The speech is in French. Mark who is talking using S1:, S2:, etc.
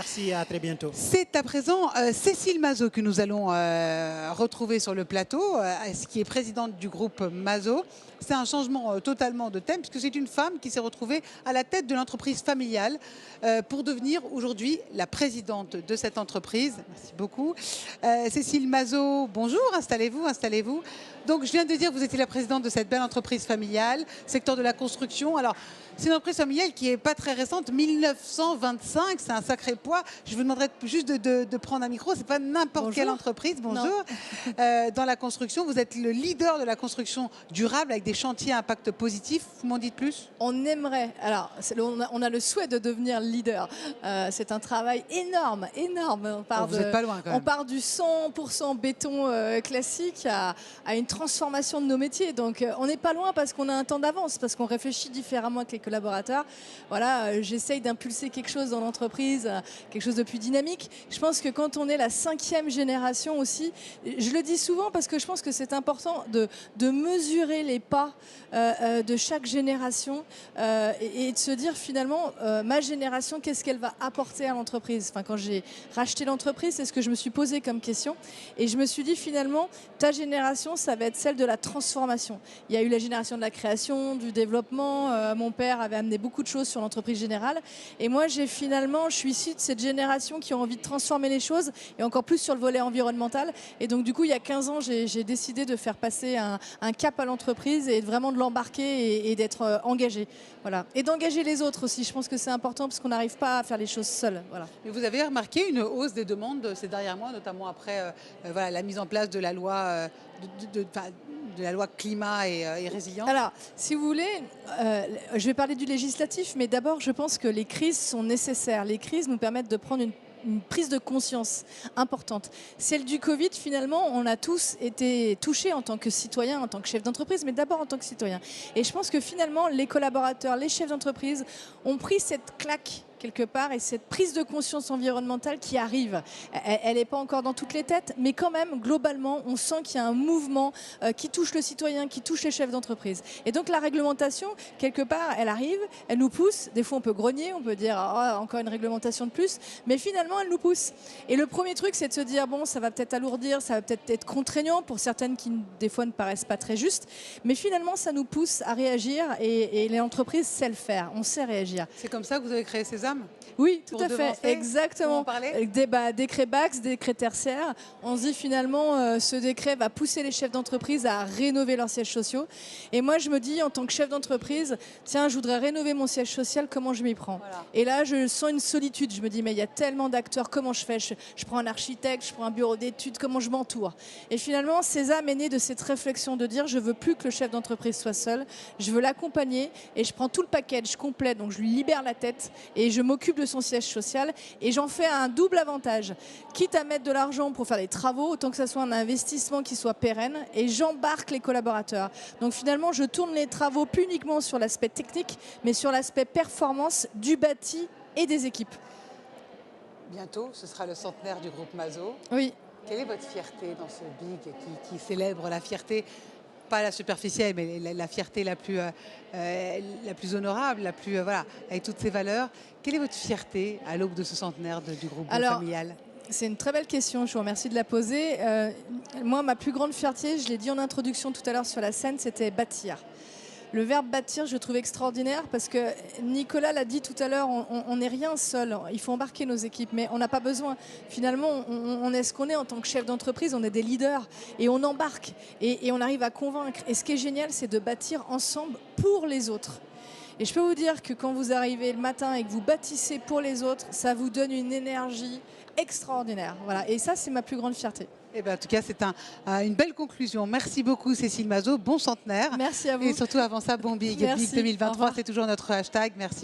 S1: Merci, à très bientôt.
S2: C'est à présent Cécile Mazot que nous allons retrouver sur le plateau, qui est présidente du groupe Mazot. C'est un changement totalement de thème, puisque c'est une femme qui s'est retrouvée à la tête de l'entreprise familiale pour devenir aujourd'hui la présidente de cette entreprise. Merci beaucoup. Cécile Mazot, bonjour, installez-vous, installez-vous. Donc je viens de dire que vous étiez la présidente de cette belle entreprise familiale, secteur de la construction. Alors, c'est une entreprise familiale qui n'est pas très récente, 1925, c'est un sacré poids. Je vous demanderai juste de prendre un micro, ce n'est pas n'importe quelle entreprise, bonjour. Dans la construction, vous êtes le leader de la construction durable avec des chantiers à impact positif. Vous m'en dites plus?
S3: On aimerait, alors on a le souhait de devenir leader. C'est un travail énorme, énorme.
S2: Vous n'êtes pas loin quand même.
S3: On part du 100% béton classique à une transformation de nos métiers. Donc on n'est pas loin parce qu'on a un temps d'avance, parce qu'on réfléchit différemment avec les collaborateurs. Voilà, j'essaye d'impulser quelque chose dans l'entreprise, quelque chose de plus dynamique. Je pense que quand on est la 5e génération aussi, je le dis souvent parce que je pense que c'est important de mesurer les pas de chaque génération et de se dire finalement, ma génération, qu'est-ce qu'elle va apporter à l'entreprise? Enfin, quand j'ai racheté l'entreprise, c'est ce que je me suis posé comme question. Et je me suis dit finalement, ta génération, ça va être celle de la transformation. Il y a eu la génération de la création, du développement. Mon père avait amené beaucoup de choses sur l'entreprise générale. Et moi, je suis issue de cette génération qui a envie de transformer les choses et encore plus sur le volet environnemental. Et donc, du coup, il y a 15 ans, j'ai décidé de faire passer un cap à l'entreprise et vraiment de l'embarquer et d'être engagé. Voilà. Et d'engager les autres aussi. Je pense que c'est important parce qu'on n'arrive pas à faire les choses seuls. Voilà.
S2: Et vous avez remarqué une hausse des demandes ces derniers mois, notamment après voilà, la mise en place de la loi de la loi climat et résilience?
S3: Alors, si vous voulez, je vais parler du législatif, mais d'abord, je pense que les crises sont nécessaires. Les crises nous permettent de prendre une prise de conscience importante. Celle du Covid, finalement, on a tous été touchés en tant que citoyens, en tant que chefs d'entreprise, mais d'abord en tant que citoyens. Et je pense que finalement, les collaborateurs, les chefs d'entreprise ont pris cette claque quelque part, et cette prise de conscience environnementale qui arrive. Elle n'est pas encore dans toutes les têtes, mais quand même, globalement, on sent qu'il y a un mouvement qui touche le citoyen, qui touche les chefs d'entreprise. Et donc la réglementation, quelque part, elle arrive, elle nous pousse. Des fois, on peut grogner, on peut dire oh, encore une réglementation de plus, mais finalement, elle nous pousse. Et le premier truc, c'est de se dire bon, ça va peut-être alourdir, ça va peut-être être contraignant pour certaines qui, des fois, ne paraissent pas très justes, mais finalement, ça nous pousse à réagir et les entreprises savent le faire, on sait réagir.
S2: C'est comme ça que vous avez créé Sésame?
S3: Oui, tout à fait, exactement. Décret Bax, décret tertiaire. On se dit finalement, ce décret va pousser les chefs d'entreprise à rénover leurs sièges sociaux. Et moi, je me dis, en tant que chef d'entreprise, tiens, je voudrais rénover mon siège social, comment je m'y prends? Voilà. Et là, je sens une solitude. Je me dis, mais il y a tellement d'acteurs, comment je fais? Je prends un architecte, je prends un bureau d'études, comment je m'entoure? Et finalement, Sésame est né de cette réflexion de dire, je veux plus que le chef d'entreprise soit seul, je veux l'accompagner et je prends tout le package complet, donc je lui libère la tête et je m'occupe de son siège social et j'en fais un double avantage. Quitte à mettre de l'argent pour faire des travaux, autant que ça soit un investissement qui soit pérenne et j'embarque les collaborateurs. Donc finalement, je tourne les travaux plus uniquement sur l'aspect technique, mais sur l'aspect performance du bâti et des équipes.
S2: Bientôt, ce sera le centenaire du groupe Mazot.
S3: Oui.
S2: Quelle est votre fierté dans ce big qui célèbre la fierté, pas la superficielle, mais la fierté la plus honorable, la plus, voilà, avec toutes ses valeurs? Quelle est votre fierté à l'aube de ce centenaire du groupe familial?
S3: C'est une très belle question, je vous remercie de la poser. Moi, ma plus grande fierté, je l'ai dit en introduction tout à l'heure sur la scène, c'était bâtir. Le verbe bâtir, je le trouve extraordinaire parce que Nicolas l'a dit tout à l'heure, on n'est rien seul. Il faut embarquer nos équipes, mais on n'a pas besoin. Finalement, on est ce qu'on est en tant que chef d'entreprise, on est des leaders et on embarque et on arrive à convaincre. Et ce qui est génial, c'est de bâtir ensemble pour les autres. Et je peux vous dire que quand vous arrivez le matin et que vous bâtissez pour les autres, ça vous donne une énergie extraordinaire. Voilà. Et ça, c'est ma plus grande fierté.
S2: Eh bien, en tout cas, c'est une belle conclusion. Merci beaucoup, Cécile Mazot. Bon centenaire.
S3: Merci à vous.
S2: Et surtout, avant ça, bon big.
S3: Merci.
S2: Big 2023, c'est toujours notre hashtag. Merci.